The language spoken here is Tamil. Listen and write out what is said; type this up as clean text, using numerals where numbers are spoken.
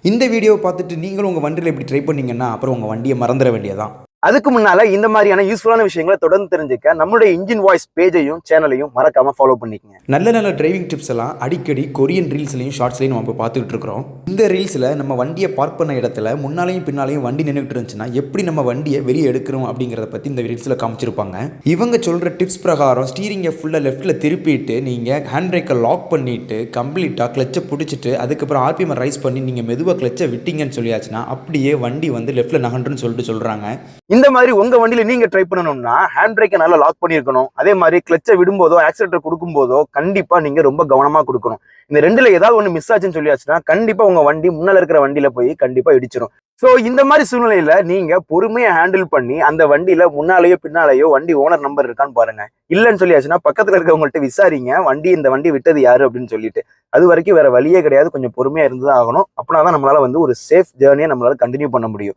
இந்த வீடியோவை பார்த்துட்டு நீங்களும் உங்கள் வண்டியில் இப்படி ட்ரை பண்ணீங்கன்னா அப்புறம் உங்கள் வண்டியை மறந்துட வேண்டியதான். அதுக்கு முன்னால இந்த மாதிரியான யூஸ்ஃபுல்லான விஷயங்களை தொடர்ந்து தெரிஞ்சுக்க நம்மளுடைய இன்ஜின் வாய்ஸ் பேஜையும் சேனலையும் மறக்காம ஃபாலோ பண்ணிக்கங்க. நல்ல நல்ல டிரைவிங் டிப்ஸ் எல்லாம் அடிக்கடி கொரியன் ரீல்ஸ்லையும் ஷார்ட்ஸ்லையும் நம்ம இப்போ பார்த்துக்கிட்டு இருக்கிறோம். இந்த ரீல்ஸில் நம்ம வண்டியை பார்க் பண்ண இடத்துல முன்னாலையும் பின்னாலையும் வண்டி நின்றுட்டு இருந்துச்சுன்னா எப்படி நம்ம வண்டியை வெளியே எடுக்கிறோம் அப்படிங்கிறத பற்றி இந்த ரீல்ஸில் காமிச்சிருப்பாங்க. இவங்க சொல்கிற டிப்ஸ் பிரகாரம் ஸ்டீரிங்கை ஃபுல்லாக லெஃப்ட்டில் திருப்பிட்டு நீங்கள் ஹேண்ட் பிரேக்கை லாக் பண்ணிவிட்டு கம்ப்ளீட்டாக கிளச்சை பிடிச்சிட்டு அதுக்கப்புறம் ஆர்பிஎம் ரைஸ் பண்ணி நீங்கள் மெதுவாக கிளச்சை விட்டீங்கன்னு சொல்லியாச்சுன்னா அப்படியே வண்டி வந்து லெஃப்ட்டில் நகண்டுன்னு சொல்கிறாங்க. இந்த மாதிரி உங்க வண்டியில நீங்க ட்ரை பண்ணணும்னா ஹேண்ட் பிரேக்கை நல்லா லாக் பண்ணிருக்கணும். அதே மாதிரி கிளச்சை விடும்போதோ ஆக்சிலேட்டர் கொடுக்கும் போதோ கண்டிப்பா நீங்க ரொம்ப கவனமா கொடுக்கணும். இந்த ரெண்டுல ஏதாவது ஒண்ணு மிஸ் ஆச்சுன்னு சொல்லியாச்சுன்னா கண்டிப்பா உங்க வண்டி முன்னால இருக்கிற வண்டியில போய் கண்டிப்பா இடிச்சிடும். ஸோ இந்த மாதிரி சூழ்நிலையில நீங்க பொறுமையா ஹேண்டில் பண்ணி அந்த வண்டியில முன்னாலேயோ பின்னாலேயோ வண்டி ஓனர் நம்பர் இருக்கான்னு பாருங்க. இல்லைன்னு சொல்லியாச்சுன்னா பக்கத்துல இருக்கவங்கள்ட்ட விசாரிங்க இந்த வண்டி விட்டது யாரு அப்படின்னு சொல்லிட்டு. அது வரைக்கும் வேற வழியே கிடையாது, கொஞ்சம் பொறுமையா இருந்துதான் ஆகணும். அப்படின்னா தான் நம்மளால வந்து ஒரு சேஃப் ஜேர்னியை நம்மளால கண்டினியூ பண்ண முடியும்.